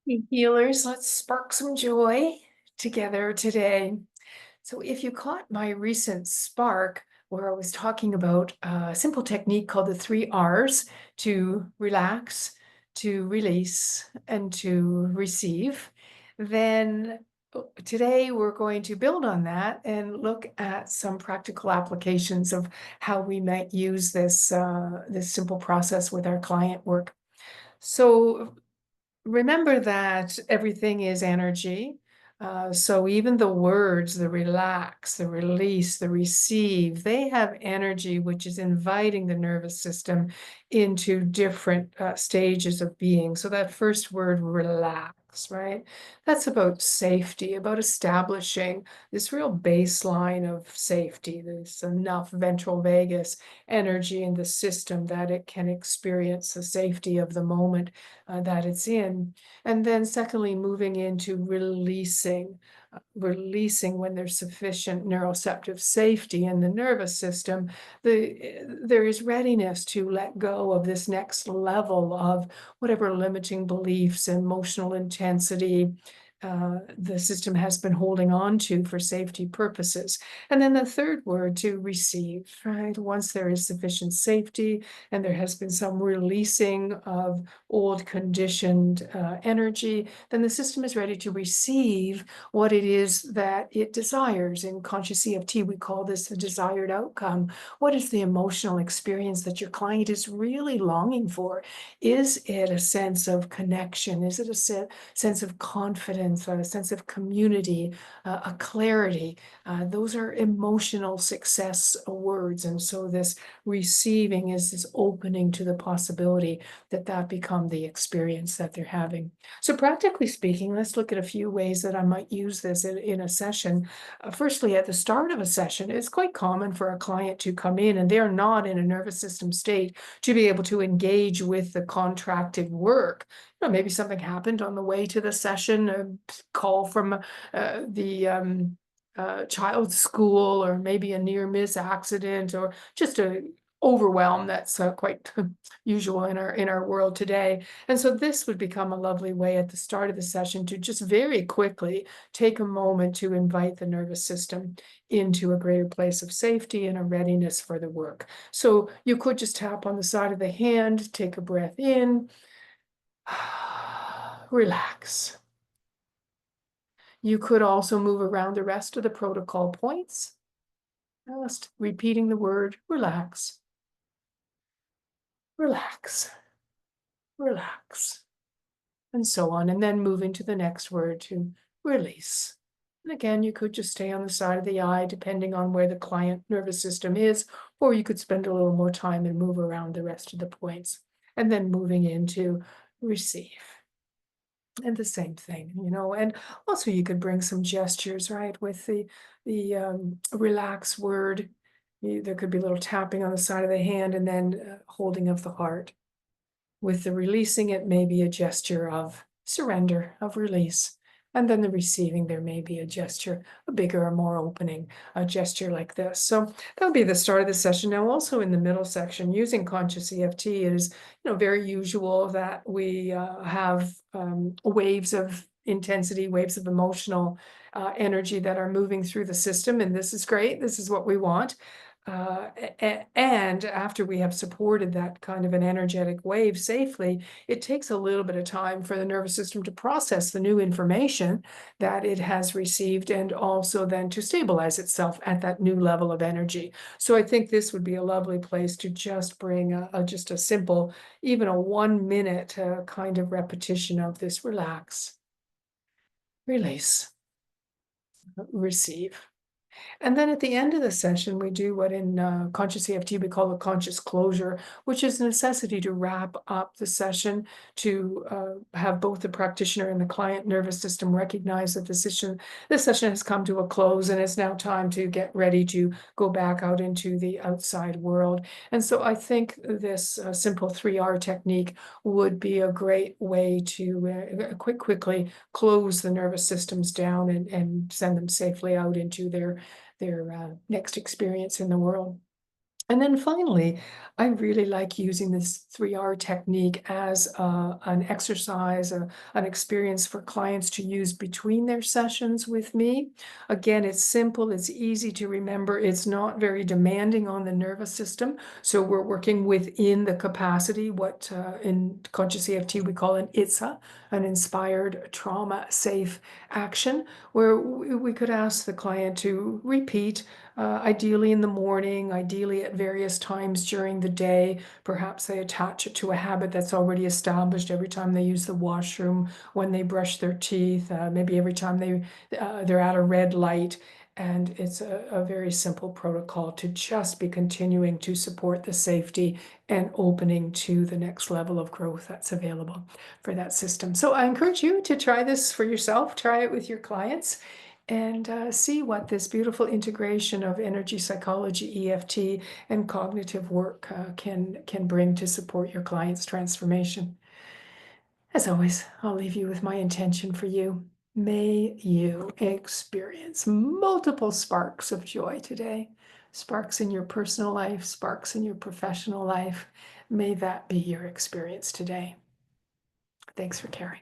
Hey, healers, let's spark some joy together today. So, if you caught my recent spark where I was talking about a simple technique called the three R's to relax, to release, and to receive, then today we're going to build on that and look at some practical applications of how we might use this simple process with our client work. So, remember that everything is energy. So even the words, the relax, the release, the receive, they have energy, which is inviting the nervous system into different stages of being. So that first word, relax, right? That's about safety, about establishing this real baseline of safety, this enough ventral vagus energy in the system that it can experience the safety of the moment that it's in. And then secondly, moving into releasing when there's sufficient neuroceptive safety in the nervous system, there is readiness to let go of this next level of whatever limiting beliefs, emotional intensity, the system has been holding on to for safety purposes. And then the third word to receive, right? Once there is sufficient safety and there has been some releasing of old conditioned energy, then the system is ready to receive what it is that it desires. In conscious EFT, we call this the desired outcome. What is the emotional experience that your client is really longing for? Is it a sense of connection? Is it a sense of confidence, a sense of community, a clarity? Those are emotional success words. And so this receiving is this opening to the possibility that that become the experience that they're having. So practically speaking, let's look at a few ways that I might use this in a session. Firstly, at the start of a session, it's quite common for a client to come in and they're not in a nervous system state to be able to engage with the contracted work. Maybe something happened on the way to the session, a call from the child's school, or maybe a near miss accident, or just a overwhelm that's quite usual in our world today. And so this would become a lovely way at the start of the session to just very quickly take a moment to invite the nervous system into a greater place of safety and a readiness for the work. So you could just tap on the side of the hand, take a breath in, relax. You could also move around the rest of the protocol points, just repeating the word relax, relax, relax, and so on, and then moving to the next word to release. And again, you could just stay on the side of the eye, depending on where the client nervous system is, or you could spend a little more time and move around the rest of the points, and then moving into receive. And the same thing, and also you could bring some gestures, right, with the relax word. There could be a little tapping on the side of the hand and then holding of the heart. With the releasing, it may be a gesture of surrender, of release. And then the receiving, there may be a gesture, a bigger or more opening, a gesture like this. So that would be the start of the session. Now, also in the middle section, using conscious EFT, it is, very usual that we have waves of intensity, waves of emotional energy that are moving through the system. And this is great. This is what we want. And after we have supported that kind of an energetic wave safely, it takes a little bit of time for the nervous system to process the new information that it has received and also then to stabilize itself at that new level of energy. So I think this would be a lovely place to just bring just a simple, even a 1 minute kind of repetition of this relax, release, receive. And then at the end of the session, we do what in conscious EFT we call a conscious closure, which is a necessity to wrap up the session, to have both the practitioner and the client nervous system recognize that this session has come to a close and it's now time to get ready to go back out into the outside world. And so I think this simple 3R technique would be a great way to quickly close the nervous systems down and send them safely out into their next experience in the world. And then finally, I really like using this 3R technique as an exercise, an experience for clients to use between their sessions with me. Again, it's simple, it's easy to remember, it's not very demanding on the nervous system. So we're working within the capacity, what in conscious EFT we call an ITSA, an inspired trauma safe action, where we could ask the client to repeat ideally in the morning, ideally at various times during the day. Perhaps they attach it to a habit that's already established every time they use the washroom, when they brush their teeth, maybe every time they're at a red light. And it's a very simple protocol to just be continuing to support the safety and opening to the next level of growth that's available for that system. So I encourage you to try this for yourself, try it with your clients, and see what this beautiful integration of energy psychology, EFT, and cognitive work can bring to support your client's transformation. As always, I'll leave you with my intention for you. May you experience multiple sparks of joy today, sparks in your personal life, sparks in your professional life. May that be your experience today. Thanks for caring.